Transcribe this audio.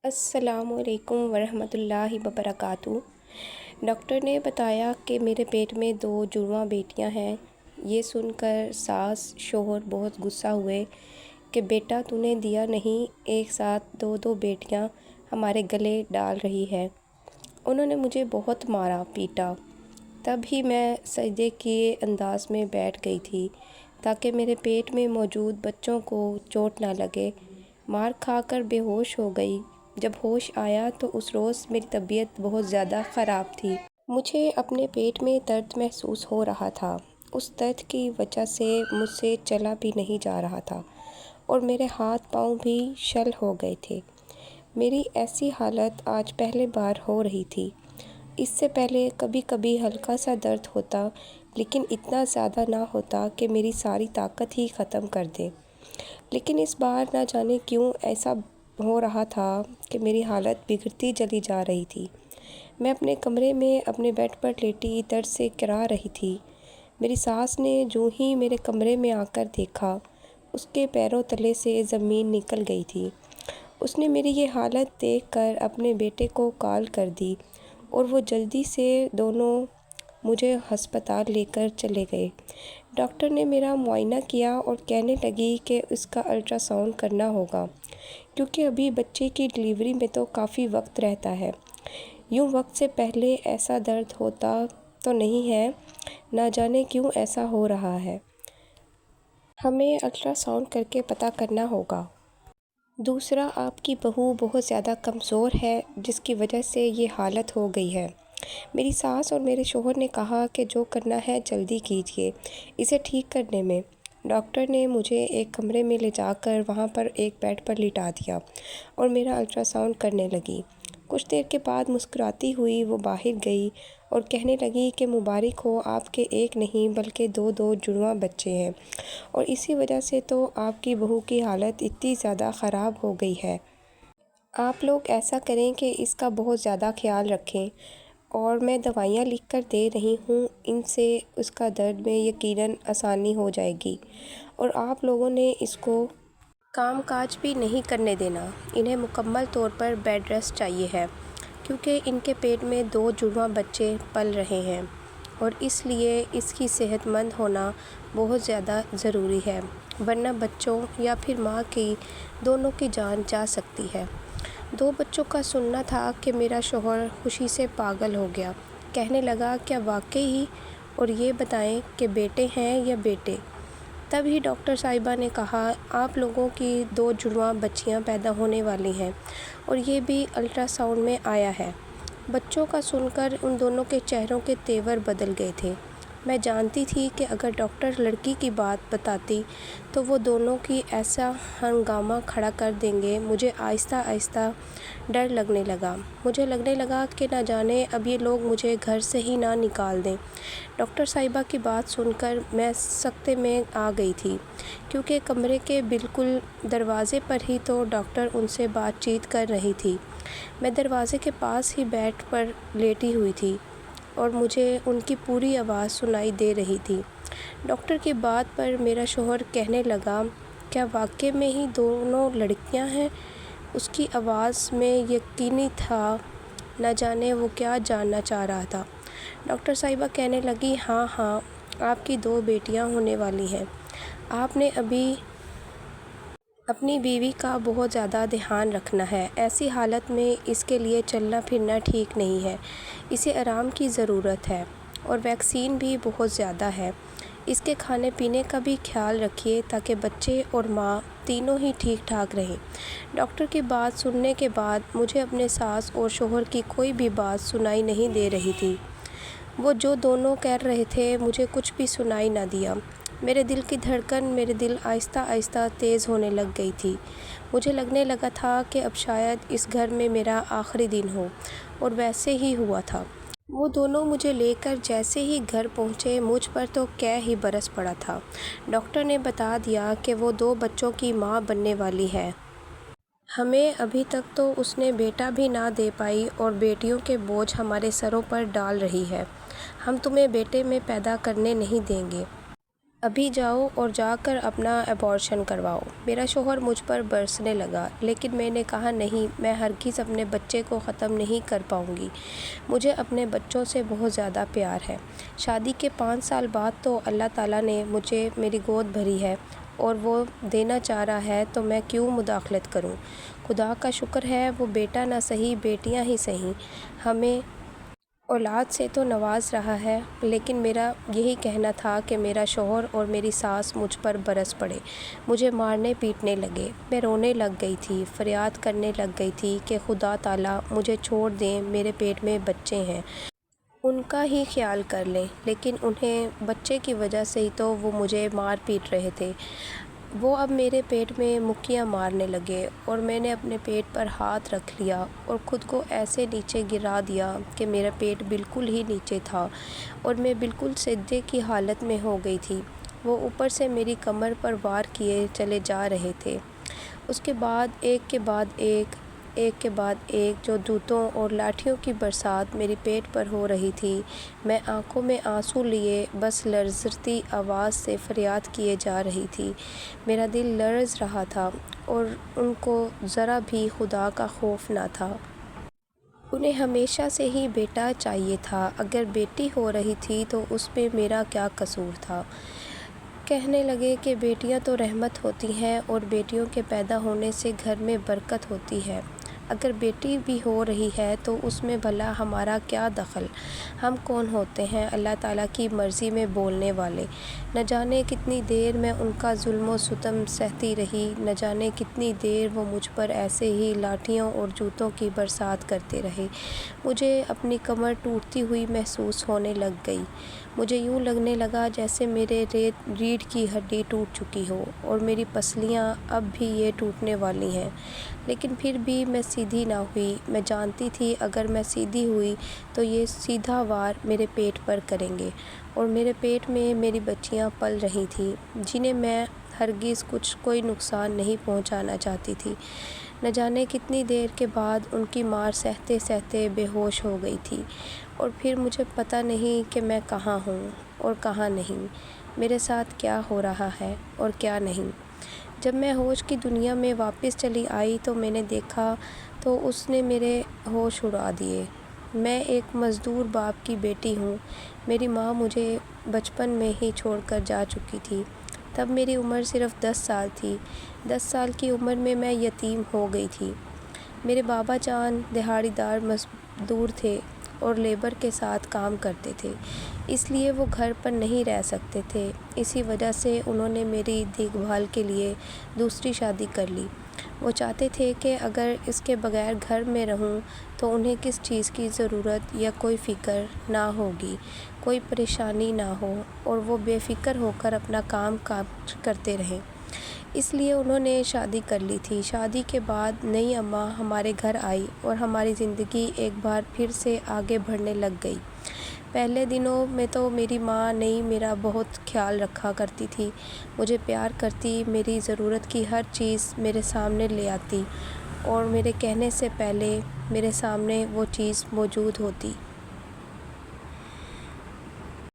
السلام علیکم ورحمۃ اللہ وبرکاتہ۔ ڈاکٹر نے بتایا کہ میرے پیٹ میں 2 جڑواں بیٹیاں ہیں۔ یہ سن کر ساس شوہر بہت غصہ ہوئے کہ بیٹا تو نے دیا نہیں، ایک ساتھ 2 بیٹیاں ہمارے گلے ڈال رہی ہے۔ انہوں نے مجھے بہت مارا پیٹا۔ تب ہی میں سجدے کیے انداز میں بیٹھ گئی تھی تاکہ میرے پیٹ میں موجود بچوں کو چوٹ نہ لگے۔ مار کھا کر بے ہوش ہو گئی۔ جب ہوش آیا تو اس روز میری طبیعت بہت زیادہ خراب تھی۔ مجھے اپنے پیٹ میں درد محسوس ہو رہا تھا۔ اس درد کی وجہ سے مجھ سے چلا بھی نہیں جا رہا تھا اور میرے ہاتھ پاؤں بھی شل ہو گئے تھے۔ میری ایسی حالت آج پہلی بار ہو رہی تھی۔ اس سے پہلے کبھی کبھی ہلکا سا درد ہوتا، لیکن اتنا زیادہ نہ ہوتا کہ میری ساری طاقت ہی ختم کر دے۔ لیکن اس بار نہ جانے کیوں ایسا ہو رہا تھا کہ میری حالت بگڑتی چلی جا رہی تھی۔ میں اپنے کمرے میں اپنے بیڈ پر لیٹی درد سے کرا رہی تھی۔ میری ساس نے جو ہی میرے کمرے میں آ کر دیکھا، اس کے پیروں تلے سے زمین نکل گئی تھی۔ اس نے میری یہ حالت دیکھ کر اپنے بیٹے کو کال کر دی اور وہ جلدی سے دونوں مجھے ہسپتال لے کر چلے گئے۔ ڈاکٹر نے میرا معائنہ کیا اور کہنے لگی کہ اس کا الٹرا ساؤنڈ کرنا ہوگا، کیونکہ ابھی بچے کی ڈلیوری میں تو کافی وقت رہتا ہے۔ یوں وقت سے پہلے ایسا درد ہوتا تو نہیں ہے، نہ جانے کیوں ایسا ہو رہا ہے۔ ہمیں الٹرا ساؤنڈ کر کے پتہ کرنا ہوگا۔ دوسرا، آپ کی بہو بہت زیادہ کمزور ہے، جس کی وجہ سے یہ حالت ہو گئی ہے۔ میری ساس اور میرے شوہر نے کہا کہ جو کرنا ہے جلدی کیجیے اسے ٹھیک کرنے میں۔ ڈاکٹر نے مجھے ایک کمرے میں لے جا کر وہاں پر ایک بیڈ پر لٹا دیا اور میرا الٹرا ساؤنڈ کرنے لگی۔ کچھ دیر کے بعد مسکراتی ہوئی وہ باہر گئی اور کہنے لگی کہ مبارک ہو، آپ کے ایک نہیں بلکہ 2 جڑواں بچے ہیں، اور اسی وجہ سے تو آپ کی بہو کی حالت اتنی زیادہ خراب ہو گئی ہے۔ آپ لوگ ایسا کریں کہ اس کا بہت زیادہ خیال رکھیں، اور میں دوائیاں لکھ کر دے رہی ہوں، ان سے اس کا درد میں یقیناً آسانی ہو جائے گی، اور آپ لوگوں نے اس کو کام کاج بھی نہیں کرنے دینا۔ انہیں مکمل طور پر بیڈ ریسٹ چاہیے ہے، کیونکہ ان کے پیٹ میں 2 جڑواں بچے پل رہے ہیں، اور اس لیے اس کی صحت مند ہونا بہت زیادہ ضروری ہے، ورنہ بچوں یا پھر ماں کی دونوں کی جان جا سکتی ہے۔ 2 بچوں کا سننا تھا کہ میرا شوہر خوشی سے پاگل ہو گیا۔ کہنے لگا، کیا واقعی؟ اور یہ بتائیں کہ بیٹے ہیں یا بیٹے؟ تب ہی ڈاکٹر صاحبہ نے کہا، آپ لوگوں کی 2 جڑواں بچیاں پیدا ہونے والی ہیں، اور یہ بھی الٹرا ساؤنڈ میں آیا ہے۔ بچوں کا سن کر ان دونوں کے چہروں کے تیور بدل گئے تھے۔ میں جانتی تھی کہ اگر ڈاکٹر لڑکی کی بات بتاتی تو وہ دونوں کی ایسا ہنگامہ کھڑا کر دیں گے۔ مجھے آہستہ آہستہ ڈر لگنے لگا۔ مجھے لگنے لگا کہ نہ جانے اب یہ لوگ مجھے گھر سے ہی نہ نکال دیں۔ ڈاکٹر صاحبہ کی بات سن کر میں سکتے میں آ گئی تھی، کیونکہ کمرے کے بالکل دروازے پر ہی تو ڈاکٹر ان سے بات چیت کر رہی تھی۔ میں دروازے کے پاس ہی بیڈ پر لیٹی ہوئی تھی اور مجھے ان کی پوری آواز سنائی دے رہی تھی۔ ڈاکٹر کی بات پر میرا شوہر کہنے لگا، کیا واقعی میں ہی 2 لڑکیاں ہیں؟ اس کی آواز میں یقینی تھا، نہ جانے وہ کیا جاننا چاہ رہا تھا۔ ڈاکٹر صاحبہ کہنے لگی، ہاں ہاں، آپ کی 2 بیٹیاں ہونے والی ہیں۔ آپ نے ابھی اپنی بیوی کا بہت زیادہ دھیان رکھنا ہے۔ ایسی حالت میں اس کے لیے چلنا پھرنا ٹھیک نہیں ہے، اسے آرام کی ضرورت ہے، اور ویکسین بھی بہت زیادہ ہے۔ اس کے کھانے پینے کا بھی خیال رکھیے تاکہ بچے اور ماں تینوں ہی ٹھیک ٹھاک رہیں۔ ڈاکٹر کی بات سننے کے بعد مجھے اپنے ساس اور شوہر کی کوئی بھی بات سنائی نہیں دے رہی تھی۔ وہ جو دونوں کر رہے تھے مجھے کچھ بھی سنائی نہ دیا۔ میرے دل کی دھڑکن میرے دل آہستہ آہستہ تیز ہونے لگ گئی تھی۔ مجھے لگنے لگا تھا کہ اب شاید اس گھر میں میرا آخری دن ہو، اور ویسے ہی ہوا تھا۔ وہ دونوں مجھے لے کر جیسے ہی گھر پہنچے، مجھ پر تو قہر ہی برس پڑا تھا۔ ڈاکٹر نے بتا دیا کہ وہ 2 بچوں کی ماں بننے والی ہے۔ ہمیں ابھی تک تو اس نے بیٹا بھی نہ دے پائی، اور بیٹیوں کے بوجھ ہمارے سروں پر ڈال رہی ہے۔ ہم تمہیں بیٹے میں پیدا کرنے نہیں دیں گے۔ ابھی جاؤ اور جا کر اپنا ایبورشن کرواؤ۔ میرا شوہر مجھ پر برسنے لگا، لیکن میں نے کہا نہیں، میں ہرگز اپنے بچے کو ختم نہیں کر پاؤں گی۔ مجھے اپنے بچوں سے بہت زیادہ پیار ہے۔ شادی کے 5 سال بعد تو اللہ تعالیٰ نے مجھے میری گود بھری ہے اور وہ دینا چاہ رہا ہے تو میں کیوں مداخلت کروں۔ خدا کا شکر ہے وہ بیٹا نہ صحیح بیٹیاں ہی صحیح ہمیں اولاد سے تو نواز رہا ہے، لیکن میرا یہی کہنا تھا کہ میرا شوہر اور میری ساس مجھ پر برس پڑے، مجھے مارنے پیٹنے لگے۔ میں رونے لگ گئی تھی، فریاد کرنے لگ گئی تھی کہ خدا تعالیٰ مجھے چھوڑ دیں، میرے پیٹ میں بچے ہیں، ان کا ہی خیال کر لیں۔ لیکن انہیں بچے کی وجہ سے ہی تو وہ مجھے مار پیٹ رہے تھے۔ وہ اب میرے پیٹ میں مکیاں مارنے لگے اور میں نے اپنے پیٹ پر ہاتھ رکھ لیا اور خود کو ایسے نیچے گرا دیا کہ میرا پیٹ بالکل ہی نیچے تھا اور میں بالکل سجدے کی حالت میں ہو گئی تھی۔ وہ اوپر سے میری کمر پر وار کیے چلے جا رہے تھے۔ اس کے بعد ایک کے بعد ایک کے بعد ایک جو جوتوں اور لاٹھیوں کی برسات میری پیٹ پر ہو رہی تھی۔ میں آنکھوں میں آنسو لیے بس لرزتی آواز سے فریاد کیے جا رہی تھی۔ میرا دل لرز رہا تھا اور ان کو ذرا بھی خدا کا خوف نہ تھا۔ انہیں ہمیشہ سے ہی بیٹا چاہیے تھا، اگر بیٹی ہو رہی تھی تو اس میں میرا کیا قصور تھا۔ کہنے لگے کہ بیٹیاں تو رحمت ہوتی ہیں اور بیٹیوں کے پیدا ہونے سے گھر میں برکت ہوتی ہے، اگر بیٹی بھی ہو رہی ہے تو اس میں بھلا ہمارا کیا دخل؟ ہم کون ہوتے ہیں اللہ تعالیٰ کی مرضی میں بولنے والے؟ نہ جانے کتنی دیر میں ان کا ظلم و ستم سہتی رہی، نہ جانے کتنی دیر وہ مجھ پر ایسے ہی لاٹھیوں اور جوتوں کی برسات کرتے رہے۔ مجھے اپنی کمر ٹوٹتی ہوئی محسوس ہونے لگ گئی۔ مجھے یوں لگنے لگا جیسے میرے ریڑھ کی ہڈی ٹوٹ چکی ہو اور میری پسلیاں اب بھی یہ ٹوٹنے والی ہیں، لیکن پھر بھی میں سیدھی نہ ہوئی۔ میں جانتی تھی اگر میں سیدھی ہوئی تو یہ سیدھا وار میرے پیٹ پر کریں گے اور میرے پیٹ میں میری بچیاں پل رہی تھیں جنہیں میں ہرگز کوئی نقصان نہیں پہنچانا چاہتی تھی۔ نہ جانے کتنی دیر کے بعد ان کی مار سہتے سہتے بے ہوش ہو گئی تھی اور پھر مجھے پتہ نہیں کہ میں کہاں ہوں اور کہاں نہیں، میرے ساتھ کیا ہو رہا ہے اور کیا نہیں۔ جب میں ہوش کی دنیا میں واپس چلی آئی تو میں نے دیکھا تو اس نے میرے ہوش اڑا دیے۔ میں ایک مزدور باپ کی بیٹی ہوں۔ میری ماں مجھے بچپن میں ہی چھوڑ کر جا چکی تھی، تب میری عمر صرف 10 سال تھی۔ 10 سال کی عمر میں میں یتیم ہو گئی تھی۔ میرے بابا جان دہاڑی دار مزدور تھے اور لیبر کے ساتھ کام کرتے تھے، اس لیے وہ گھر پر نہیں رہ سکتے تھے۔ اسی وجہ سے انہوں نے میری دیکھ بھال کے لیے دوسری شادی کر لی۔ وہ چاہتے تھے کہ اگر اس کے بغیر گھر میں رہوں تو انہیں کس چیز کی ضرورت یا کوئی فکر نہ ہوگی، کوئی پریشانی نہ ہو اور وہ بے فکر ہو کر اپنا کام کاج کرتے رہیں۔ اس لیے انہوں نے شادی کر لی تھی۔ شادی کے بعد نئی اماں ہمارے گھر آئی اور ہماری زندگی ایک بار پھر سے آگے بڑھنے لگ گئی۔ پہلے دنوں میں تو میری ماں نئی میرا بہت خیال رکھا کرتی تھی، مجھے پیار کرتی، میری ضرورت کی ہر چیز میرے سامنے لے آتی اور میرے کہنے سے پہلے میرے سامنے وہ چیز موجود ہوتی۔